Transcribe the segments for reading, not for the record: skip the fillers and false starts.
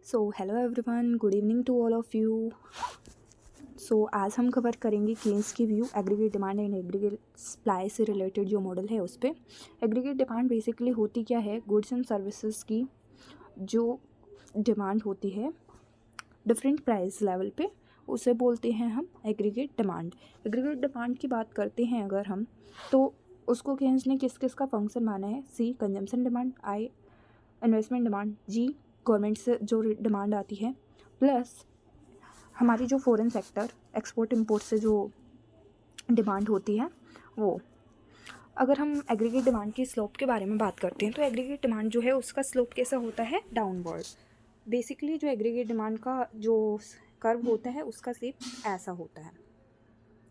So hello everyone, good evening to all of you. आज हम cover करेंगे Keynes की view aggregate demand and aggregate supply से related जो मॉडल है उस पर। एग्रीगेट डिमांड बेसिकली होती क्या है, गुड्स एंड सर्विसेज की जो डिमांड होती है डिफरेंट प्राइस लेवल पे, उसे बोलते हैं हम एग्रीगेट डिमांड। एग्रीगेट डिमांड की बात करते हैं अगर हम, तो उसको केन्स ने किस किस का फंक्शन माना है। C consumption demand, I investment demand, G government से जो डिमांड आती है, प्लस हमारी जो फॉरेन सेक्टर एक्सपोर्ट इंपोर्ट से जो डिमांड होती है वो। अगर हम एग्रीगेट डिमांड की स्लोप के बारे में बात करते हैं तो एग्रीगेट डिमांड जो है उसका स्लोप कैसा होता है, डाउनवर्ड। बेसिकली जो एग्रीगेट डिमांड का जो कर्व होता है उसका स्लोप ऐसा होता है,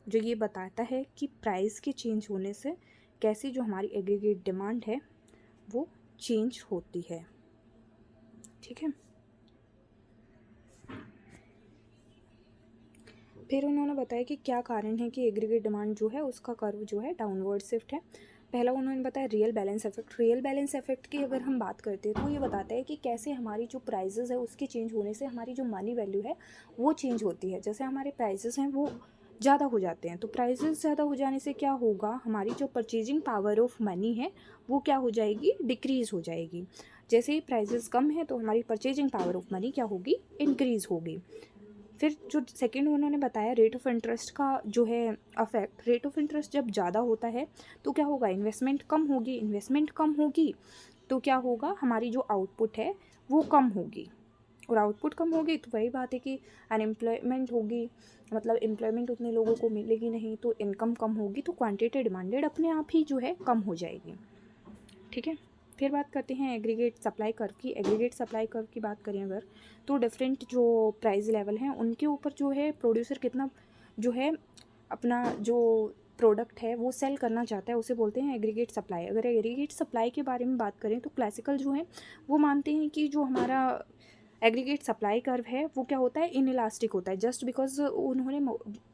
जो ये बताता है कि प्राइस के चेंज होने से कैसी जो हमारी एग्रीगेट डिमांड है वो चेंज होती है। ठीक है, फिर उन्होंने बताया कि क्या कारण है कि एग्रीगेट डिमांड जो है उसका कर्व जो है डाउनवर्ड शिफ्ट है। पहला उन्होंने बताया real balance effect. Real balance effect की अगर हम बात करते हैं तो ये बताता है कि कैसे हमारी जो प्राइजेज़ है उसके चेंज होने से हमारी जो मनी वैल्यू है वो चेंज होती है। जैसे हमारे प्राइजेज़ हैं वो ज़्यादा हो जाते हैं, तो प्राइजेज़ ज़्यादा हो जाने से क्या होगा, हमारी जो परचेजिंग पावर ऑफ मनी है वो क्या हो जाएगी, डिक्रीज़ हो जाएगी। जैसे ही प्राइजेज़ कम है तो हमारी परचेजिंग पावर ऑफ मनी क्या होगी, इंक्रीज़ होगी। फिर जो सेकंड उन्होंने बताया रेट ऑफ इंटरेस्ट का जो है अफेक्ट। रेट ऑफ इंटरेस्ट जब ज़्यादा होता है तो क्या होगा, इन्वेस्टमेंट कम होगी। इन्वेस्टमेंट कम होगी तो क्या होगा, हमारी जो आउटपुट है वो कम होगी, और आउटपुट कम होगी तो वही बात है कि अनएम्प्लॉयमेंट होगी, मतलब एम्प्लॉयमेंट उतने लोगों को मिलेगी नहीं, तो इनकम कम होगी, तो क्वांटिटी डिमांडेड अपने आप ही जो है कम हो जाएगी। ठीक है, फिर बात करते हैं एग्रीगेट सप्लाई कर्व की। एग्रीगेट सप्लाई कर्व की बात करें अगर, तो डिफरेंट जो प्राइस लेवल हैं उनके ऊपर जो है प्रोड्यूसर कितना जो है अपना जो प्रोडक्ट है वो सेल करना चाहता है, उसे बोलते हैं एग्रीगेट सप्लाई। अगर एग्रीगेट सप्लाई के बारे में बात करें तो क्लासिकल जो है वो मानते हैं कि जो हमारा एग्रीगेट सप्लाई कर्व है वो क्या होता है, इनइलास्टिक होता है। जस्ट बिकॉज उन्होंने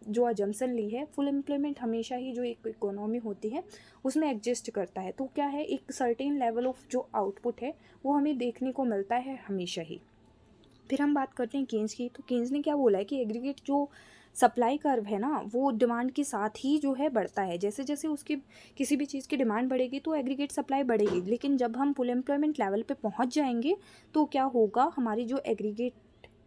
जो अजम्पशन ली है, फुल एम्प्लॉयमेंट हमेशा ही जो एक इकोनॉमी होती है उसमें एग्जिस्ट करता है, तो क्या है एक सर्टेन लेवल ऑफ जो आउटपुट है वो हमें देखने को मिलता है हमेशा ही। फिर हम बात करते हैं केन्स की, तो केन्स ने क्या बोला है कि एग्रीगेट जो सप्लाई कर्व है ना वो डिमांड के साथ ही जो है बढ़ता है। जैसे जैसे उसकी किसी भी चीज़ की डिमांड बढ़ेगी तो एग्रीगेट सप्लाई बढ़ेगी, लेकिन जब हम फुल एम्प्लॉयमेंट लेवल पे पहुंच जाएंगे तो क्या होगा, हमारी जो एग्रीगेट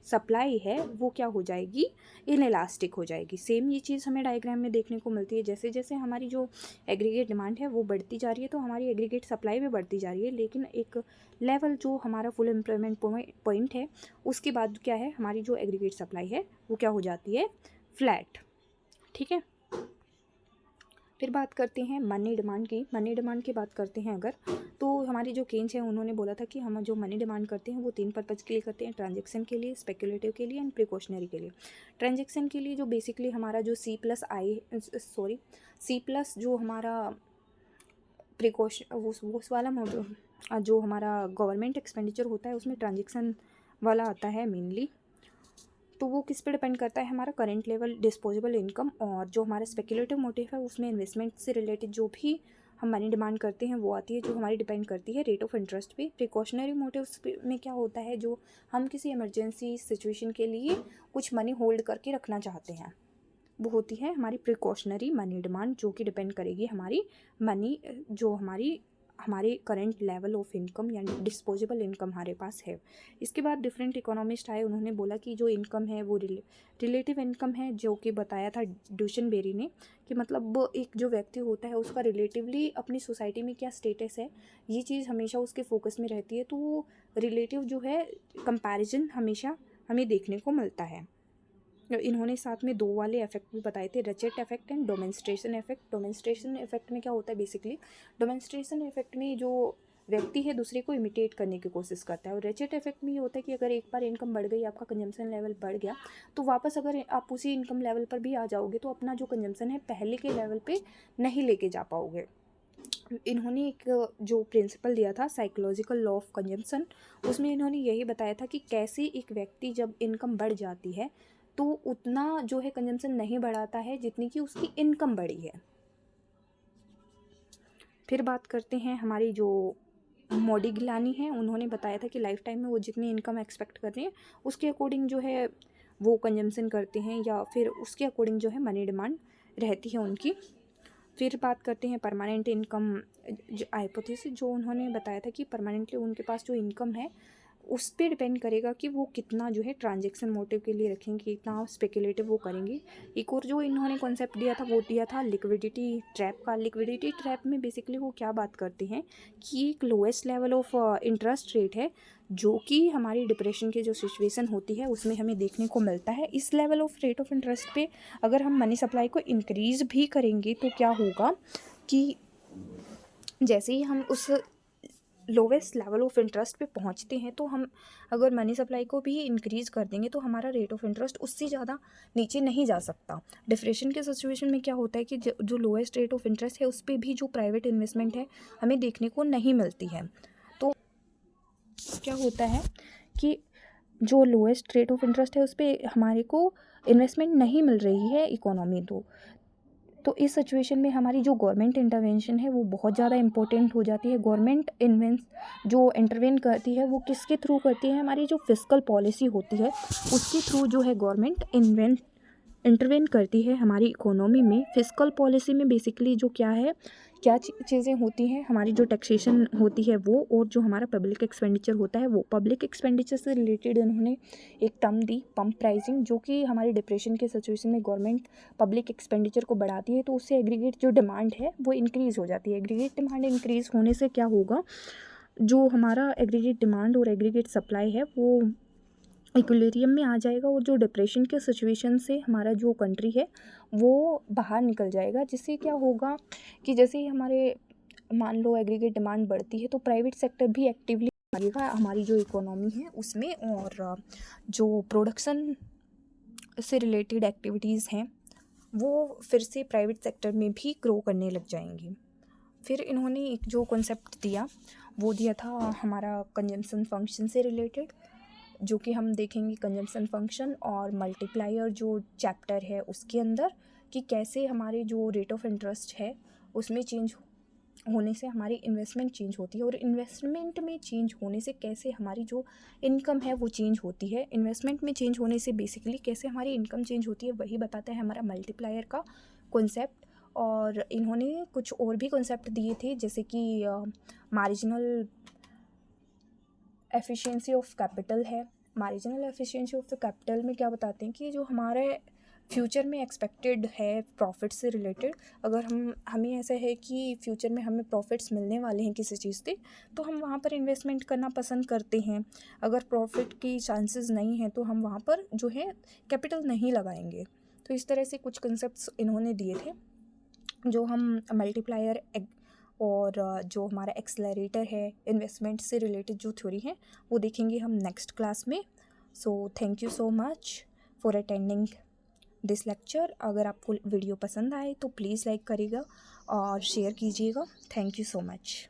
सप्लाई है वो क्या हो जाएगी, इनइलास्टिक हो जाएगी। सेम ये चीज़ हमें डायग्राम में देखने को मिलती है। जैसे जैसे हमारी जो एग्रीगेट डिमांड है वो बढ़ती जा रही है तो हमारी एग्रीगेट सप्लाई भी बढ़ती जा रही है, लेकिन एक लेवल जो हमारा फुल एम्प्लॉयमेंट पॉइंट है उसके बाद क्या है, हमारी जो एग्रीगेट सप्लाई है वो क्या हो जाती है, फ्लैट। ठीक है, फिर बात करते हैं मनी डिमांड की। मनी डिमांड की बात करते हैं अगर, तो हमारी जो केन्स है उन्होंने बोला था कि हम जो मनी डिमांड करते हैं वो 3 पर्पज़ के लिए करते हैं, ट्रांजेक्शन के लिए, स्पेकुलेटिव के लिए एंड प्रिकॉशनरी के लिए। ट्रांजेक्शन के लिए जो बेसिकली हमारा जो सी प्लस जो हमारा प्रिकॉशन वो उस वाला जो हमारा गवर्नमेंट एक्सपेंडिचर होता है उसमें ट्रांजेक्शन वाला आता है मेनली, तो वो किस पे डिपेंड करता है, हमारा करंट लेवल डिस्पोजेबल इनकम। और जो हमारा स्पेकुलेटिव मोटिव है उसमें इन्वेस्टमेंट से रिलेटेड जो भी हम मनी डिमांड करते हैं वो आती है, जो हमारी डिपेंड करती है रेट ऑफ इंटरेस्ट पे। प्रिकॉशनरी मोटिव्स में क्या होता है, जो हम किसी इमरजेंसी सिचुएशन के लिए कुछ मनी होल्ड करके रखना चाहते हैं, वो होती है हमारी प्रिकॉशनरी मनी डिमांड, जो कि डिपेंड करेगी हमारी मनी जो हमारे करंट लेवल ऑफ इनकम यानी डिस्पोजेबल इनकम हमारे पास है। इसके बाद डिफरेंट इकोनॉमिस्ट आए, उन्होंने बोला कि जो इनकम है वो रिलेटिव इनकम है, जो कि बताया था ड्यूशनबेरी ने कि मतलब वो एक जो व्यक्ति होता है उसका रिलेटिवली अपनी सोसाइटी में क्या स्टेटस है, ये चीज़ हमेशा उसके फोकस में रहती है। तो रिलेटिव जो है कंपैरिजन हमेशा हमें देखने को मिलता है। इन्होंने साथ में 2 वाले इफेक्ट भी बताए थे, रचेट इफेक्ट एंड डोमेंस्ट्रेशन इफेक्ट। डोमेंस्ट्रेशन इफेक्ट में क्या होता है, बेसिकली डोमेंस्ट्रेशन इफेक्ट में जो व्यक्ति है दूसरे को इमिटेट करने की कोशिश करता है, और रचेट इफेक्ट में ये होता है कि अगर एक बार इनकम बढ़ गई, आपका कंजम्पशन लेवल बढ़ गया, तो वापस अगर आप उसी इनकम लेवल पर भी आ जाओगे तो अपना जो कंजम्पशन है पहले के लेवल पे नहीं लेके जा पाओगे। इन्होंने एक जो प्रिंसिपल दिया था साइकोलॉजिकल लॉ ऑफ कंजम्पशन, उसमें इन्होंने यही बताया था कि कैसे एक व्यक्ति जब इनकम बढ़ जाती है तो उतना जो है कंजम्पशन नहीं बढ़ाता है जितनी कि उसकी इनकम बढ़ी है। फिर बात करते हैं हमारी जो मोडिग्लानी हैं, उन्होंने बताया था कि लाइफ टाइम में वो जितनी इनकम एक्सपेक्ट कर रहे हैं उसके अकॉर्डिंग जो है वो कंजम्पशन करते हैं, या फिर उसके अकॉर्डिंग जो है मनी डिमांड रहती है उनकी। फिर बात करते हैं परमानेंट इनकम हाइपोथेसिस, जो उन्होंने बताया था कि परमानेंटली उनके पास जो इनकम है उस पे डिपेंड करेगा कि वो कितना जो है ट्रांजैक्शन मोटिव के लिए रखेंगे, कितना स्पेकुलेटिव वो करेंगे। एक और जो इन्होंने कॉन्सेप्ट दिया था वो दिया था लिक्विडिटी ट्रैप का। लिक्विडिटी ट्रैप में बेसिकली वो क्या बात करते हैं कि एक lowest level of interest rate है जो कि हमारी डिप्रेशन की जो सिचुएशन होती है उसमें हमें देखने को मिलता है। इस level of rate of interest पे अगर हम मनी सप्लाई को इंक्रीज़ भी करेंगे तो क्या होगा कि जैसे ही हम उस लोवेस्ट लेवल ऑफ इंटरेस्ट पे पहुंचते हैं तो हम अगर मनी सप्लाई को भी इंक्रीज़ कर देंगे तो हमारा रेट ऑफ इंटरेस्ट उससे ज़्यादा नीचे नहीं जा सकता। डिप्रेशन के सिचुएशन में क्या होता है कि जो लोएस्ट रेट ऑफ इंटरेस्ट है उस पर भी जो प्राइवेट इन्वेस्टमेंट है हमें देखने को नहीं मिलती है। तो क्या होता है कि जो लोएस्ट रेट ऑफ इंटरेस्ट है उस पर हमारे को इन्वेस्टमेंट नहीं मिल रही है इकोनॉमी तो इस सिचुएशन में हमारी जो गवर्नमेंट इंटरवेंशन है वो बहुत ज़्यादा इंपॉर्टेंट हो जाती है। गवर्नमेंट जो इंटरवेन करती है वो किसके थ्रू करती है, हमारी जो फिस्कल पॉलिसी होती है उसके थ्रू जो है गवर्नमेंट इंटरवेन करती है हमारी इकोनॉमी में। फिस्कल पॉलिसी में बेसिकली जो क्या चीज़ें होती हैं, हमारी जो टैक्सेशन होती है वो, और जो हमारा पब्लिक एक्सपेंडिचर होता है वो। पब्लिक एक्सपेंडिचर से रिलेटेड उन्होंने एक टर्म दी पम्प प्राइसिंग, जो कि हमारी डिप्रेशन के सिचुएशन में गवर्नमेंट पब्लिक एक्सपेंडिचर को बढ़ाती है तो उससे एग्रीगेट जो डिमांड है वो इंक्रीज़ हो जाती है। एग्रीगेट डिमांड इंक्रीज़ होने से क्या होगा, जो हमारा एग्रीगेट डिमांड और एग्रीगेट सप्लाई है वो इक्विलिब्रियम में आ जाएगा, और जो डिप्रेशन के सिचुएशन से हमारा जो कंट्री है वो बाहर निकल जाएगा। जिससे क्या होगा कि जैसे ही हमारे मान लो एग्रीगेट डिमांड बढ़ती है तो प्राइवेट सेक्टर भी एक्टिवली आएगा हमारी जो इकोनॉमी है उसमें, और जो प्रोडक्शन से रिलेटेड एक्टिविटीज़ हैं वो फिर से प्राइवेट सेक्टर में भी ग्रो करने लग जाएंगी। फिर इन्होंने एक जो कॉन्सेप्ट दिया वो दिया था हमारा कंजम्पशन फंक्शन से रिलेटेड, जो कि हम देखेंगे कंजम्पशन फंक्शन और मल्टीप्लायर जो चैप्टर है उसके अंदर, कि कैसे हमारे जो रेट ऑफ इंटरेस्ट है उसमें चेंज होने से हमारी इन्वेस्टमेंट चेंज होती है, और इन्वेस्टमेंट में चेंज होने से कैसे हमारी जो इनकम है वो चेंज होती है। इन्वेस्टमेंट में चेंज होने से बेसिकली कैसे हमारी इनकम चेंज होती है वही बताता है हमारा मल्टीप्लायर का कॉन्सेप्ट। और इन्होंने कुछ और भी कॉन्सेप्ट दिए थे जैसे कि मार्जिनल एफिशिएंसी ऑफ कैपिटल है। Marginal efficiency of the capital में क्या बताते हैं कि जो हमारे फ्यूचर में एक्सपेक्टेड है प्रॉफिट से रिलेटेड, अगर हमें ऐसा है कि फ्यूचर में हमें प्रॉफिट्स मिलने वाले हैं किसी चीज़ से तो हम वहाँ पर इन्वेस्टमेंट करना पसंद करते हैं। अगर प्रॉफिट की चांसेस नहीं हैं तो हम वहाँ पर जो है कैपिटल नहीं लगाएंगे। तो इस तरह से कुछ कंसेप्ट्स इन्होंने दिए थे जो हम मल्टीप्लायर और जो हमारा एक्सेलरेटर है इन्वेस्टमेंट से रिलेटेड जो थ्योरी है वो देखेंगे हम नेक्स्ट क्लास में। So thank you so much for attending this lecture. अगर आपको वीडियो पसंद आए तो प्लीज़ लाइक करिएगा और शेयर कीजिएगा। Thank you so much.